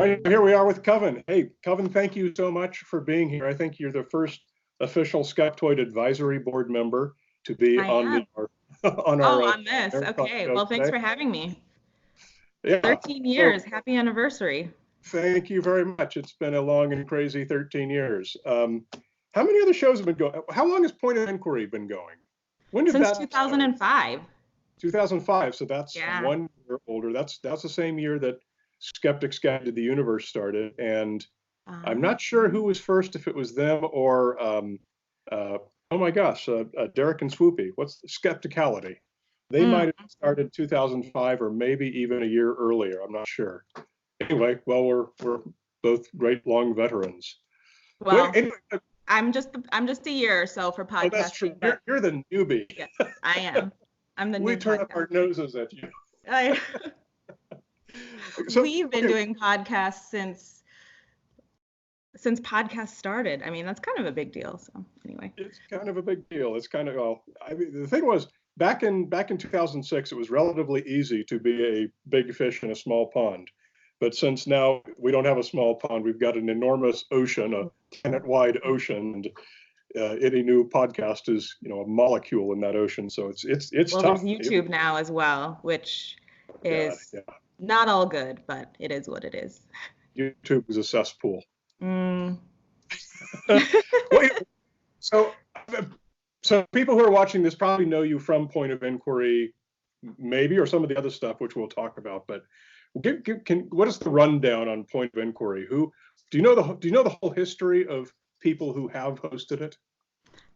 right, here we are with Kavin. Hey, Kavin, thank you so much for being here. I think you're the first official Skeptoid Advisory Board member to be on this. Okay. Well, thanks for having me. Yeah. 13 years. Happy anniversary. Thank you very much. It's been a long and crazy 13 years. How many other shows have been going? How long has Point of Inquiry been going? When did Since 2005. 2005. So that's 1 year older. That's the same year that Skeptics Guide to the Universe started. And I'm not sure who was first, if it was them or, oh my gosh, Derek and Swoopy. What's Skepticality? They might have started 2005 or maybe even a year earlier. I'm not sure. Anyway, well, we're both great long veterans. Well, anyway, I'm just a year or so for podcasting. Oh, that's true. You're the newbie. Yes, I am. I'm the new. We turn up our noses at you. We've been doing podcasts since podcasts started. I mean, that's kind of a big deal. So anyway, it's kind of a big deal. It's kind of I mean, the thing was back in 2006, it was relatively easy to be a big fish in a small pond. But since now we don't have a small pond, we've got an enormous ocean, a planet-wide ocean, and any new podcast is, a molecule in that ocean. So it's well, tough. There's YouTube now as well, which is not all good, but it is what it is. YouTube is a cesspool. So people who are watching this probably know you from Point of Inquiry, maybe, or some of the other stuff, which we'll talk about. But what is the rundown on Point of Inquiry? Do you know the whole history of people who have hosted it?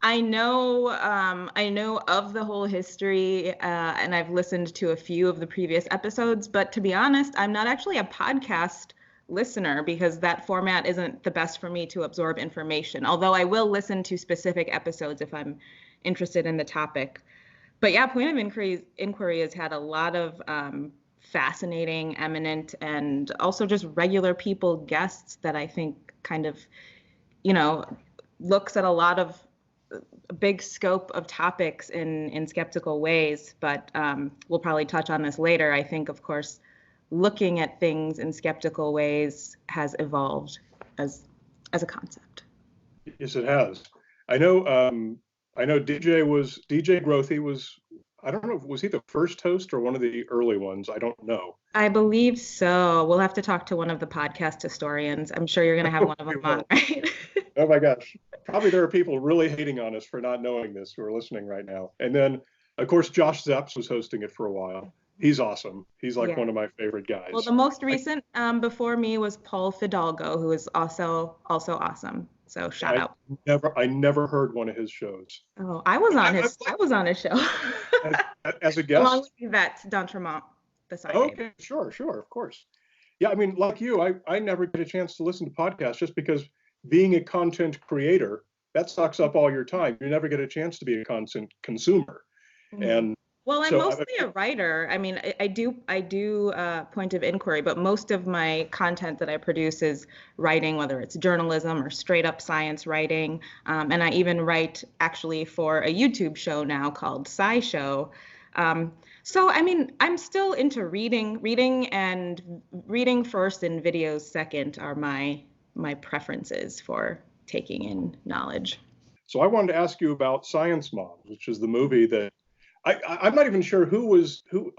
I know of the whole history, and I've listened to a few of the previous episodes. But to be honest, I'm not actually a podcast listener because that format isn't the best for me to absorb information. Although I will listen to specific episodes if I'm interested in the topic. But yeah, Point of Inquiry has had a lot of fascinating, eminent, and also just regular people guests that I think kind of, looks at a lot of a big scope of topics in skeptical ways. But we'll probably touch on this later. I think, of course, looking at things in skeptical ways has evolved as a concept. Yes, it has. I know DJ Grothy was, I don't know, was he the first host or one of the early ones? I don't know. I believe so. We'll have to talk to one of the podcast historians. I'm sure you're going to have one of them on, right? Oh my gosh. Probably there are people really hating on us for not knowing this who are listening right now. And then, of course, Josh Zepps was hosting it for a while. He's awesome. He's like one of my favorite guys. Well, the most recent before me was Paul Fidalgo, who is also awesome. So shout out. I never heard one of his shows. Oh, I was on his show. as a guest? Along with Yvette D'Entremont beside me. Okay, sure, of course. Yeah, I mean, like you, I never get a chance to listen to podcasts just because being a content creator, that sucks up all your time. You never get a chance to be a content consumer. And well, I'm mostly a writer. I mean, I do Point of Inquiry, but most of my content that I produce is writing, whether it's journalism or straight up science writing. And I even write actually for a YouTube show now called SciShow. So, I mean, I'm still into reading and reading first and videos second are my preferences for taking in knowledge. So I wanted to ask you about Science Moms, which is the movie that I'm not even sure who.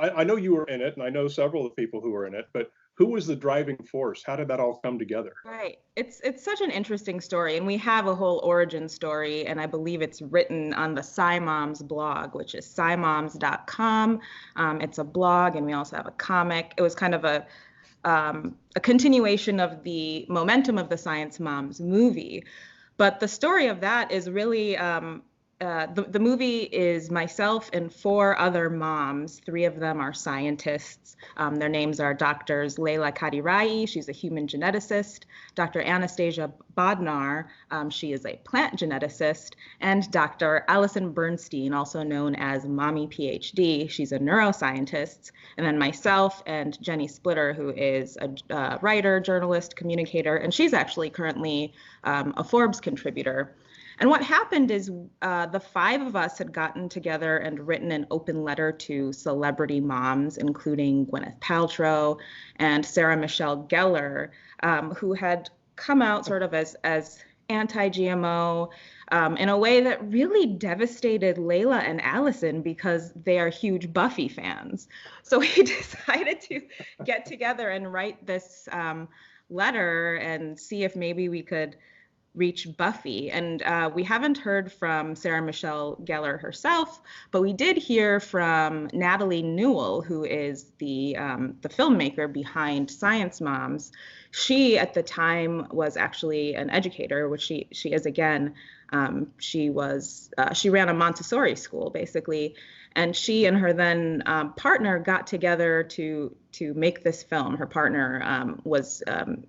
I know you were in it, and I know several of the people who were in it, but who was the driving force? How did that all come together? Right. It's such an interesting story, and we have a whole origin story, and I believe it's written on the SciMoms blog, which is scimoms.com. It's a blog, and we also have a comic. It was kind of a continuation of the momentum of the Science Moms movie. But the story of that is really the movie is myself and 4 other moms. 3 of them are scientists. Their names are Doctors Leila Kadirai, she's a human geneticist, Dr. Anastasia Bodnar, she is a plant geneticist, and Dr. Allison Bernstein, also known as Mommy PhD, she's a neuroscientist, and then myself and Jenny Splitter, who is a writer, journalist, communicator, and she's actually currently a Forbes contributor. And what happened is the five of us had gotten together and written an open letter to celebrity moms, including Gwyneth Paltrow and Sarah Michelle Gellar, who had come out sort of as anti-GMO in a way that really devastated Layla and Allison because they are huge Buffy fans. So we decided to get together and write this letter and see if maybe we could reach Buffy. And we haven't heard from Sarah Michelle Gellar herself, but we did hear from Natalie Newell, who is the filmmaker behind Science Moms. She, at the time, was actually an educator, which she is again. She ran a Montessori school, basically, and she and her then partner got together to make this film. Her partner was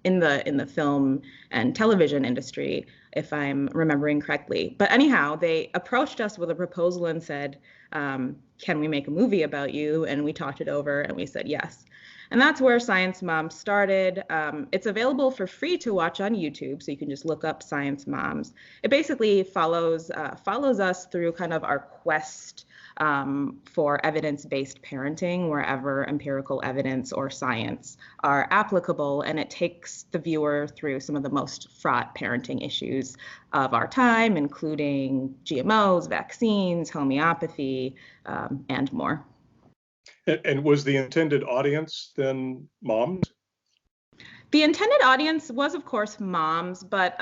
in the film and television industry, if I'm remembering correctly. But anyhow, they approached us with a proposal and said, can we make a movie about you? And we talked it over and we said yes. And that's where Science Moms started. It's available for free to watch on YouTube, so you can just look up Science Moms. It basically follows us through kind of our quest for evidence-based parenting, wherever empirical evidence or science are applicable, and it takes the viewer through some of the most fraught parenting issues of our time, including GMOs, vaccines, homeopathy, and more. And was the intended audience then moms? The intended audience was, of course, moms, but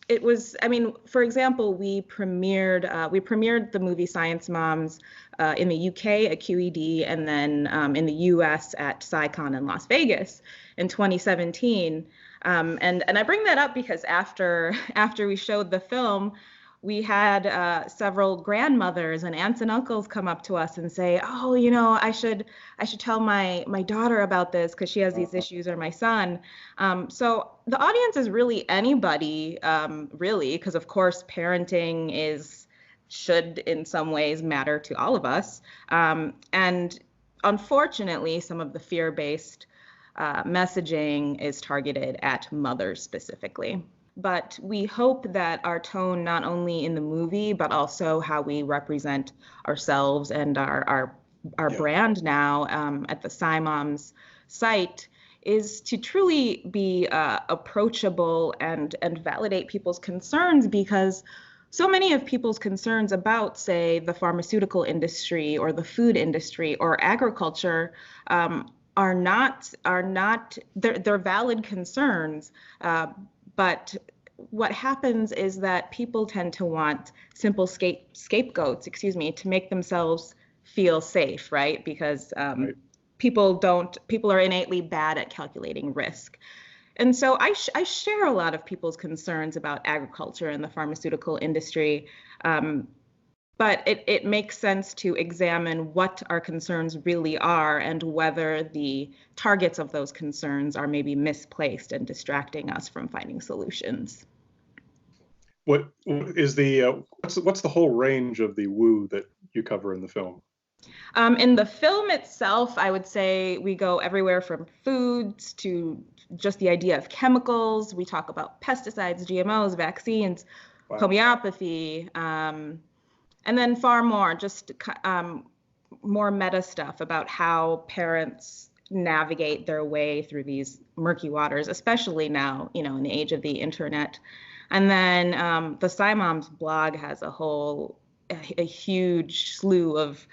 it was, I mean, for example, we premiered the movie Science Moms in the UK at QED, and then in the US at SciCon in Las Vegas in 2017. And I bring that up because after we showed the film, we had several grandmothers and aunts and uncles come up to us and say, oh, you know, I should tell my daughter about this because she has these issues, or my son. So the audience is really anybody, really, because of course parenting should in some ways matter to all of us. And unfortunately, some of the fear-based messaging is targeted at mothers specifically. But we hope that our tone, not only in the movie, but also how we represent ourselves and our brand now at the SciMoms site, is to truly be approachable and validate people's concerns, because so many of people's concerns about, say, the pharmaceutical industry or the food industry or agriculture are not they're valid concerns. But what happens is that people tend to want simple scapegoats, to make themselves feel safe, right? Because Right. people are innately bad at calculating risk. And so I share a lot of people's concerns about agriculture and the pharmaceutical industry. But it makes sense to examine what our concerns really are and whether the targets of those concerns are maybe misplaced and distracting us from finding solutions. What is what's the whole range of the woo that you cover in the film? In the film itself, I would say we go everywhere from foods to just the idea of chemicals. We talk about pesticides, GMOs, vaccines, Wow. homeopathy, and then far more, just more meta stuff about how parents navigate their way through these murky waters, especially now, in the age of the internet. And then the SciMoms blog has a huge slew of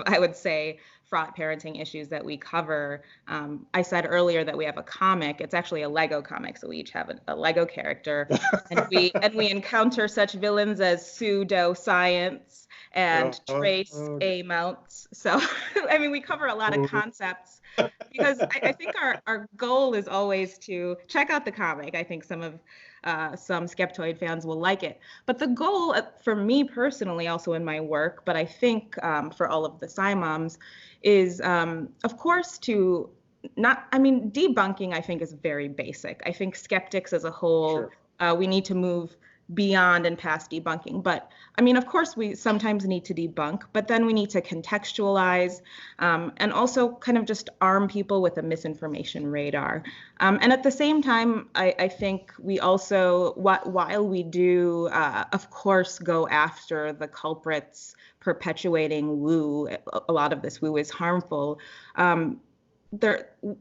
I would say, fraught parenting issues that we cover. I said earlier that we have a comic. It's actually a Lego comic, so we each have a Lego character, and we encounter such villains as pseudoscience and trace amounts. So, I mean, we cover a lot of concepts because I think our goal is always to check out the comic. I think some Skeptoid fans will like it. But the goal for me personally, also in my work, but I think for all of the SciMoms, is of course debunking, I think, is very basic. I think skeptics as a whole, we need to move beyond and past debunking. But I mean, of course, we sometimes need to debunk, but then we need to contextualize and also kind of just arm people with a misinformation radar. And at the same time, I think we also, while we do, of course, go after the culprits perpetuating woo, a lot of this woo is harmful.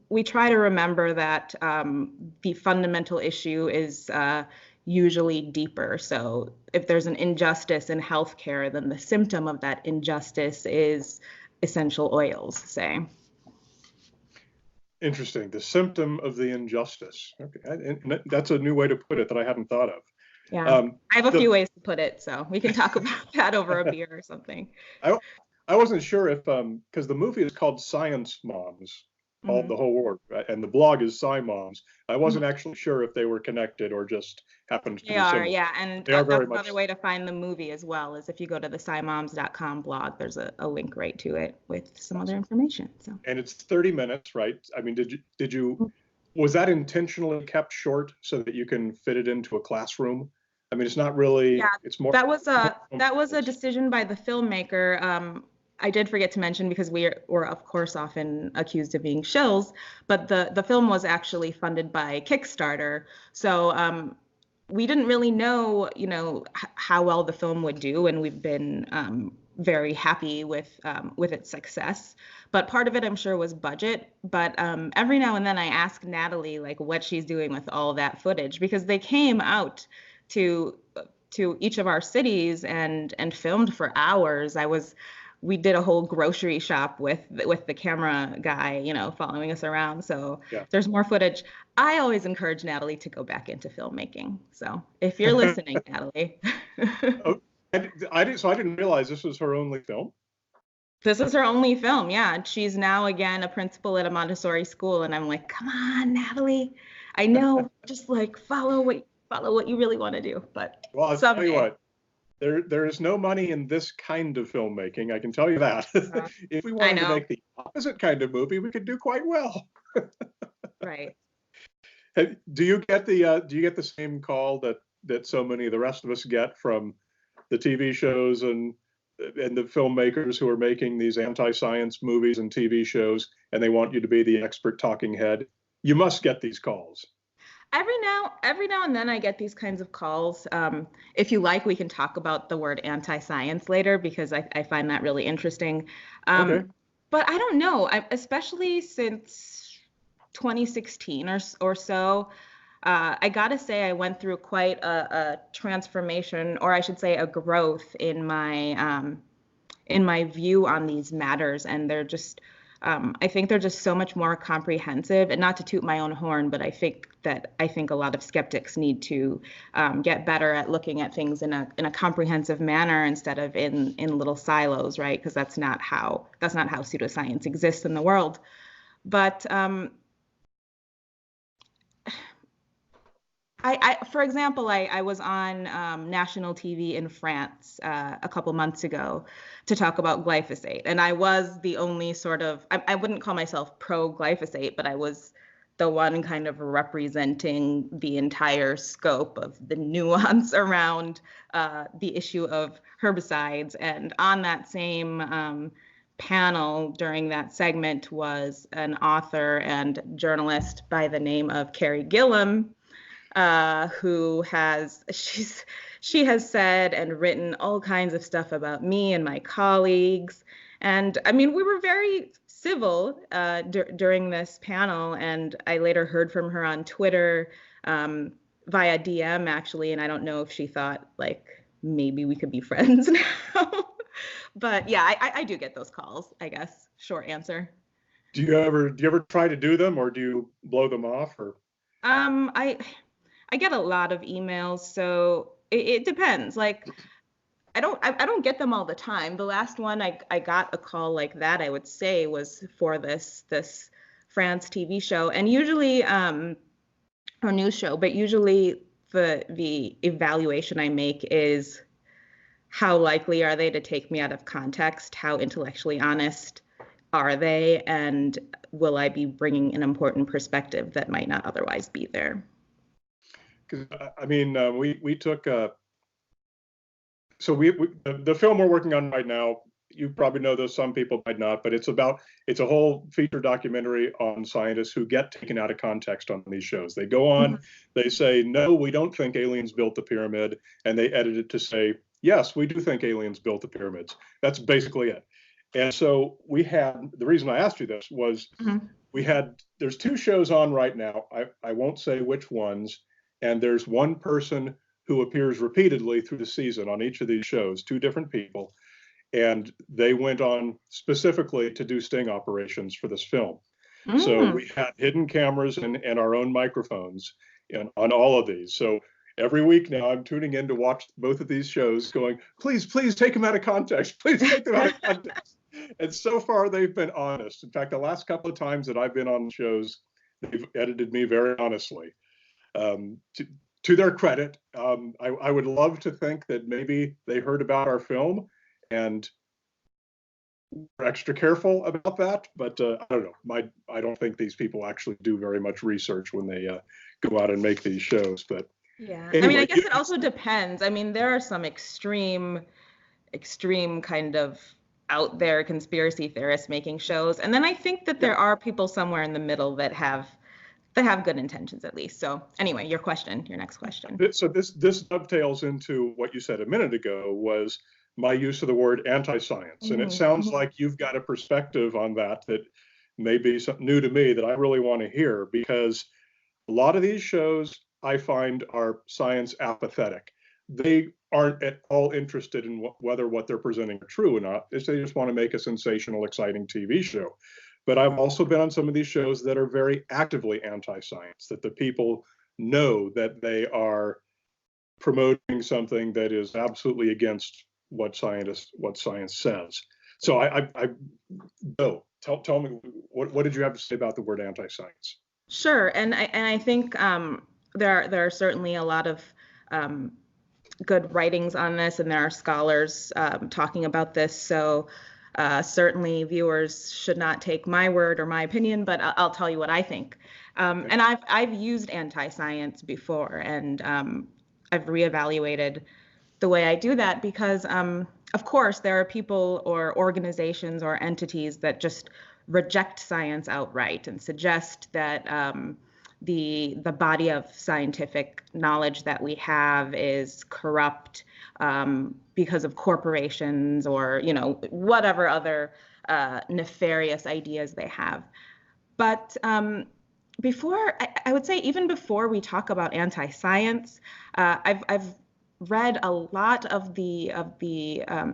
We try to remember that the fundamental issue is usually deeper. So if there's an injustice in healthcare, then the symptom of that injustice is essential oils, say. Interesting. The symptom of the injustice. Okay, and that's a new way to put it that I hadn't thought of. Yeah, I have a few ways to put it, so we can talk about that over a beer or something. I wasn't sure if, because the movie is called Science Moms, all the whole word, right? And the blog is Sci Moms. I wasn't actually sure if they were connected or just happened to be similar. They are, yeah, and that's another way to find the movie as well, is if you go to the scimoms.com blog, there's a link right to it with some other information. So. And it's 30 minutes, right? I mean, was that intentionally kept short so that you can fit it into a classroom? I mean, it's not really. Yeah, it's more. That was a decision by the filmmaker. I did forget to mention, because we're of course often accused of being shills, but the film was actually funded by Kickstarter. So we didn't really know, how well the film would do, and we've been very happy with its success. But part of it, I'm sure, was budget. But every now and then I ask Natalie like what she's doing with all that footage, because they came out to each of our cities and filmed for hours. We did a whole grocery shop with the camera guy, following us around. So yeah. There's more footage. I always encourage Natalie to go back into filmmaking. So if you're listening, Natalie. I didn't realize this was her only film. This is her only film, yeah. She's now again a principal at a Montessori school, and I'm like, come on, Natalie. I know, just like follow what you really want to do. But well, I'll tell you what. There is no money in this kind of filmmaking. I can tell you that. If we wanted to make the opposite kind of movie, we could do quite well. Right. Do you get the same call that so many of the rest of us get from the TV shows and the filmmakers who are making these anti-science movies and TV shows, and they want you to be the expert talking head? You must get these calls. Every now and then I get these kinds of calls. If you like, we can talk about the word anti-science later, because I find that really interesting. Okay. But I don't know, especially since 2016 or so, I gotta say I went through quite a transformation, or I should say a growth in my view on these matters, and they're just. I think they're just so much more comprehensive, and not to toot my own horn, but I think a lot of skeptics need to get better at looking at things in a comprehensive manner instead of in little silos, right? Because that's not how pseudoscience exists in the world. But for example, I was on national TV in France a couple months ago to talk about glyphosate. And I was the only I wouldn't call myself pro-glyphosate, but I was the one kind of representing the entire scope of the nuance around the issue of herbicides. And on that same panel during that segment was an author and journalist by the name of Carrie Gillam, who she has said and written all kinds of stuff about me and my colleagues. And I mean, we were very civil during this panel, and I later heard from her on Twitter via DM, actually, and I don't know if she thought like maybe we could be friends now. But yeah, I do get those calls, I guess. Short answer. Do you ever try to do them, or do you blow them off, or? I get a lot of emails, so it depends. Like, I don't get them all the time. The last one I got a call like that, I would say, was for this France TV show, and usually or news show, but usually the evaluation I make is how likely are they to take me out of context? How intellectually honest are they? And will I be bringing an important perspective that might not otherwise be there? Because I mean, we took so the film we're working on right now, you probably know this, some people might not, but it's a whole feature documentary on scientists who get taken out of context on these shows. They go on, they say, no, we don't think aliens built the pyramid, and they edit it to say, yes, we do think aliens built the pyramids. That's basically it. And so the reason I asked you this was there's two shows on right now. I won't say which ones, and there's one person who appears repeatedly through the season on each of these shows, two different people. And they went on specifically to do sting operations for this film. So we had hidden cameras and our own microphones on all of these. So every week now I'm tuning in to watch both of these shows going, please take them out of context. Please take them out of context. And so far they've been honest. In fact, the last couple of times that I've been on shows, they've edited me very honestly. To their credit, I would love to think that maybe they heard about our film and we're extra careful about that, but I don't know. I don't think these people actually do very much research when they go out and make these shows. But yeah, anyway, I mean, I guess it also depends. I mean, there are some extreme kind of out there conspiracy theorists making shows, and then I think that there are people somewhere in the middle that have good intentions at least. So anyway, your next question. So this dovetails into what you said a minute ago, was my use of the word anti-science. And it sounds like you've got a perspective on that may be something new to me that I really want to hear, because a lot of these shows I find are science apathetic. They aren't at all interested in whether what they're presenting are true or not. They just want to make a sensational, exciting TV show. But I've also been on some of these shows that are very actively anti-science, that the people know that they are promoting something that is absolutely against what science says. So tell me, what did you have to say about the word anti-science? Sure, and I think there are certainly a lot of good writings on this, and there are scholars talking about this. So certainly viewers should not take my word or my opinion, but I'll tell you what I think. And I've used anti-science before, and I've reevaluated the way I do that because, of course, there are people or organizations or entities that just reject science outright and suggest that the body of scientific knowledge that we have is corrupt because of corporations or, whatever other nefarious ideas they have. But before, I would say even before we talk about anti-science, I've read a lot of the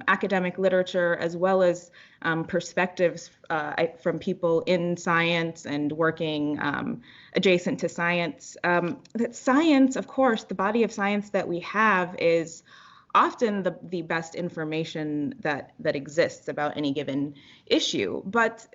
academic literature as well as perspectives from people in science and working adjacent to science, that science, of course, the body of science that we have is often the best information that exists about any given issue. But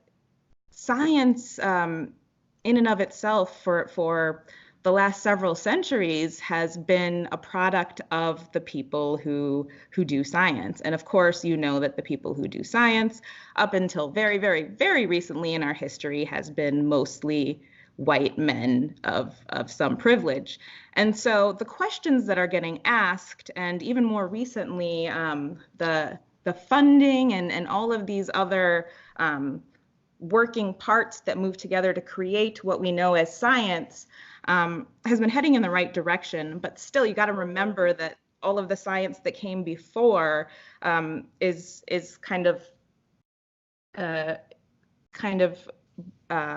science in and of itself for the last several centuries has been a product of the people who do science. And of course, you know that the people who do science up until very, very, very recently in our history has been mostly white men of some privilege. And so the questions that are getting asked, and even more recently, the funding and all of these other working parts that move together to create what we know as science, has been heading in the right direction, but still you got to remember that all of the science that came before is kind of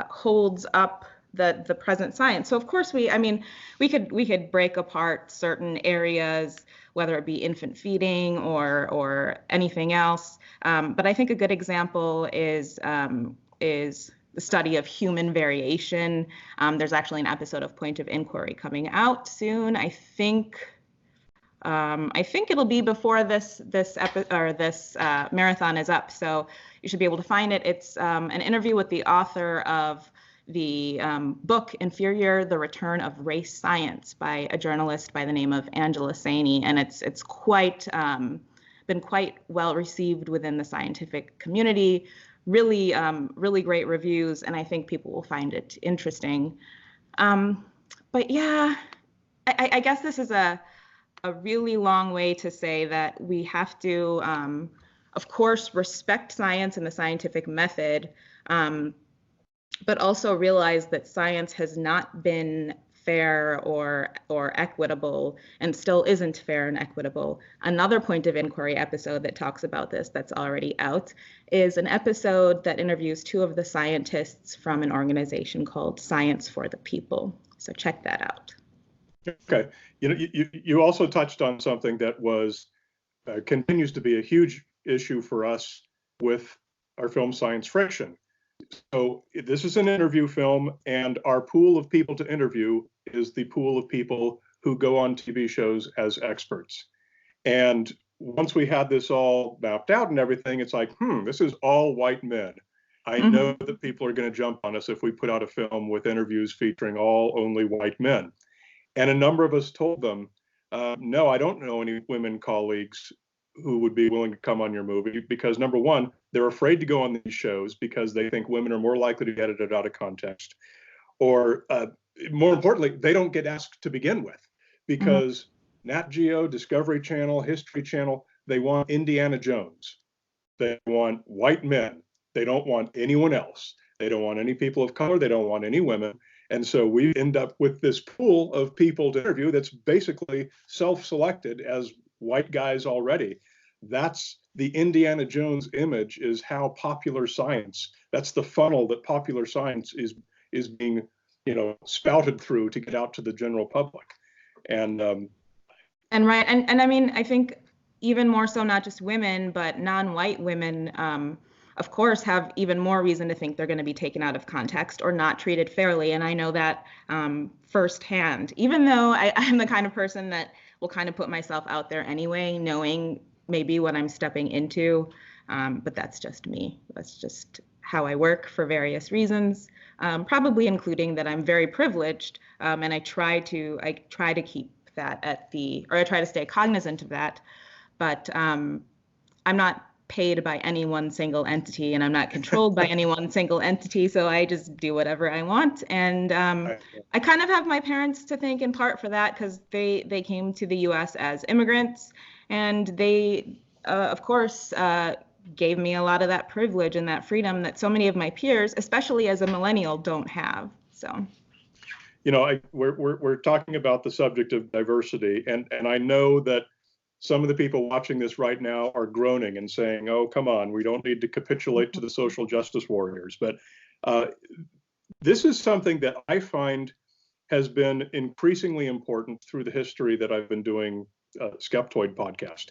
holds up the present science. So of course we could break apart certain areas, whether it be infant feeding or anything else. But I think a good example is the study of human variation. There's actually an episode of Point of Inquiry coming out soon. I think it'll be before this marathon is up, so you should be able to find it. It's an interview with the author of the book Inferior: The Return of Race Science by a journalist by the name of Angela Saini, and it's quite been quite well received within the scientific community. Really great reviews, and I think people will find it interesting. But yeah, I guess this is a a really long way to say that we have to, of course, respect science and the scientific method, but also realize that science has not been fair or equitable, and still isn't fair and equitable. Another Point of Inquiry episode that talks about this, that's already out, is an episode that interviews two of the scientists from an organization called Science for the People. So check that out. Okay. You also touched on something that was continues to be a huge issue for us with our film Science Friction. So this is an interview film, and our pool of people to interview is the pool of people who go on TV shows as experts. And once we had this all mapped out and everything, it's like, this is all white men. I know that people are going to jump on us if we put out a film with interviews featuring only white men. And a number of us told them, no, I don't know any women colleagues who would be willing to come on your movie, because number one, they're afraid to go on these shows because they think women are more likely to get edited out of context. Or more importantly, they don't get asked to begin with, because Nat Geo, Discovery Channel, History Channel, they want Indiana Jones. They want white men. They don't want anyone else. They don't want any people of color. They don't want any women. And so we end up with this pool of people to interview that's basically self-selected as white guys already. That's the Indiana Jones image, is how popular science, that's the funnel that popular science is being, spouted through to get out to the general public. And right. And I mean, I think even more so, not just women, but non-white women, of course, have even more reason to think they're going to be taken out of context or not treated fairly. And I know that firsthand, even though I'm the kind of person that will kind of put myself out there anyway, knowing maybe what I'm stepping into. But that's just me. That's just how I work for various reasons, probably including that I'm very privileged. And I try to keep that I try to stay cognizant of that. But I'm not paid by any one single entity, and I'm not controlled by any one single entity. So I just do whatever I want. And I kind of have my parents to thank in part for that, because they came to the US as immigrants, and they, of course, gave me a lot of that privilege and that freedom that so many of my peers, especially as a millennial, don't have. So, we're talking about the subject of diversity, and I know that some of the people watching this right now are groaning and saying, oh, come on, we don't need to capitulate to the social justice warriors. But this is something that I find has been increasingly important through the history that I've been doing Skeptoid Podcast.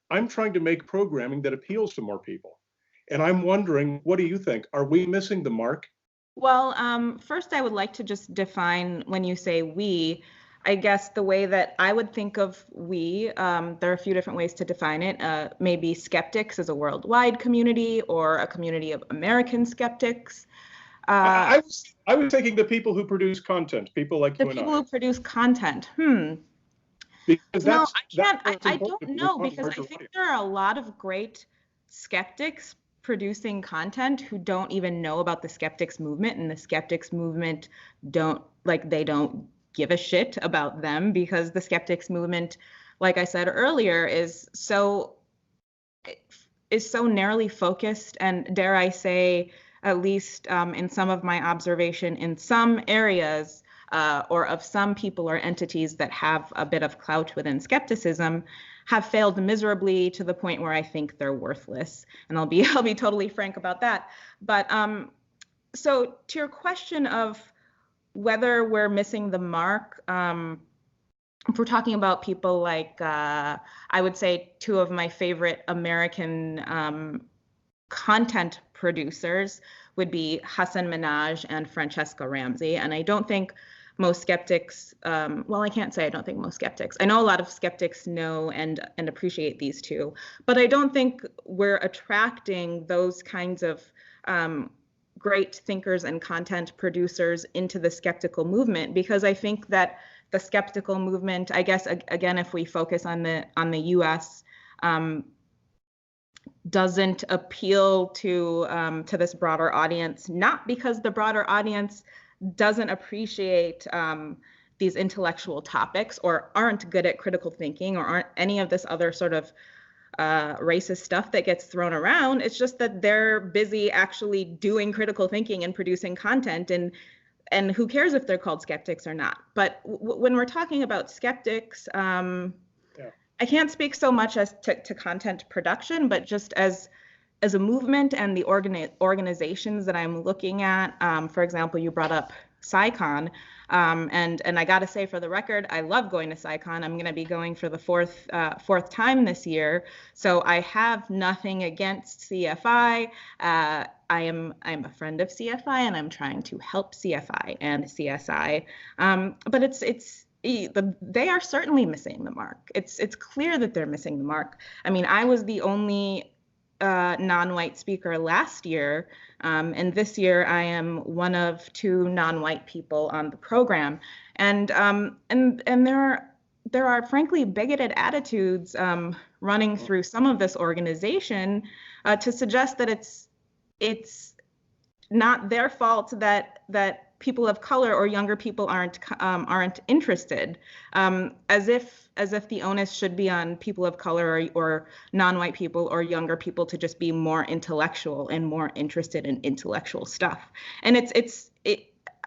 I'm trying to make programming that appeals to more people. And I'm wondering, what do you think? Are we missing the mark? Well, first, I would like to just define, when you say we, I guess the way that I would think of we, there are a few different ways to define it. Maybe skeptics as a worldwide community, or a community of American skeptics. I was thinking the people who produce content, people like you and I. The people who produce content. Because I don't know, because I think there are a lot of great skeptics producing content who don't even know about the skeptics movement, and the skeptics movement don't give a shit about them, because the skeptics movement, like I said earlier, is so narrowly focused, and dare I say, at least in some of my observation, in some areas, or of some people or entities that have a bit of clout within skepticism, have failed miserably to the point where I think they're worthless. And I'll be totally frank about that. But so to your question of whether we're missing the mark, if we're talking about people like, I would say two of my favorite American content producers would be Hassan Minhaj and Francesca Ramsey. And I don't think most skeptics, I can't say I don't think most skeptics. I know a lot of skeptics know and appreciate these two, but I don't think we're attracting those kinds of great thinkers and content producers into the skeptical movement, because I think that the skeptical movement, I guess, again, if we focus on the US, doesn't appeal to this broader audience, not because the broader audience doesn't appreciate these intellectual topics or aren't good at critical thinking or aren't any of this other sort of racist stuff that gets thrown around. It's just that they're busy actually doing critical thinking and producing content, and who cares if they're called skeptics or not. But when we're talking about skeptics, I can't speak so much as to content production, but just as a movement and the organizations that I'm looking at. For example, you brought up SciCon, and I got to say, for the record, I love going to SciCon. I'm going to be going for the fourth time this year, so I have nothing against CFI. I'm a friend of CFI, and I'm trying to help CFI and CSI. But they are certainly missing the mark. It's clear that they're missing the mark. I mean, I was the only non-white speaker last year, and this year I am one of 2 non-white people on the program, and there are frankly bigoted attitudes running through some of this organization to suggest that it's not their fault that people of color or younger people aren't interested, as if the onus should be on people of color or non-white people or younger people to just be more intellectual and more interested in intellectual stuff. And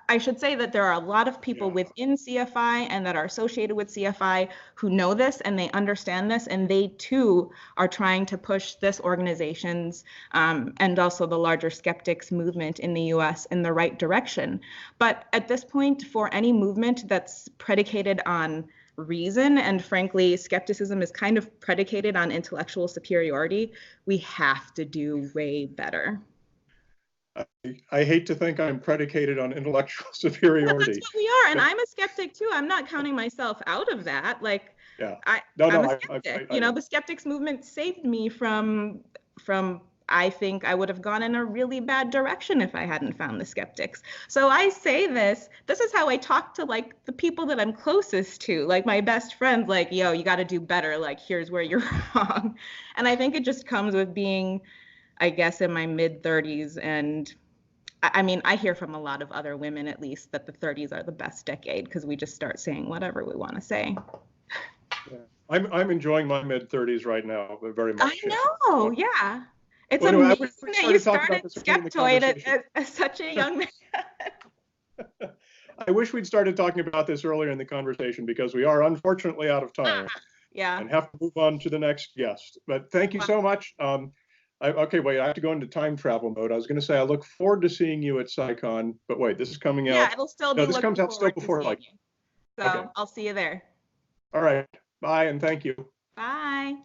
I should say that there are a lot of people within CFI and that are associated with CFI who know this and they understand this, and they too are trying to push this organization's and also the larger skeptics movement in the US in the right direction. But at this point, for any movement that's predicated on reason, and frankly, skepticism is kind of predicated on intellectual superiority, we have to do way better. I hate to think I'm predicated on intellectual superiority. That's what we are, and I'm a skeptic too. I'm not counting myself out of that. Like, I'm a skeptic. The skeptics movement saved me from. I think I would have gone in a really bad direction if I hadn't found the skeptics. So I say this is how I talk to like the people that I'm closest to, like my best friends, like, yo, you got to do better. Like, here's where you're wrong. And I think it just comes with being, I guess, in my mid 30s. And I mean, I hear from a lot of other women, at least, that the 30s are the best decade because we just start saying whatever we want to say. Yeah. I'm enjoying my mid 30s right now, very much. I know, yeah. It's amazing that you started Skeptoid at such a young man. I wish we'd started talking about this earlier in the conversation because we are unfortunately out of time. And have to move on to the next guest. But thank you so much. Okay, wait, I have to go into time travel mode. I was going to say I look forward to seeing you at SciCon, but wait, this is coming out. Yeah, it'll still be. No, this comes out still before like. So okay. I'll see you there. All right. Bye, and thank you. Bye.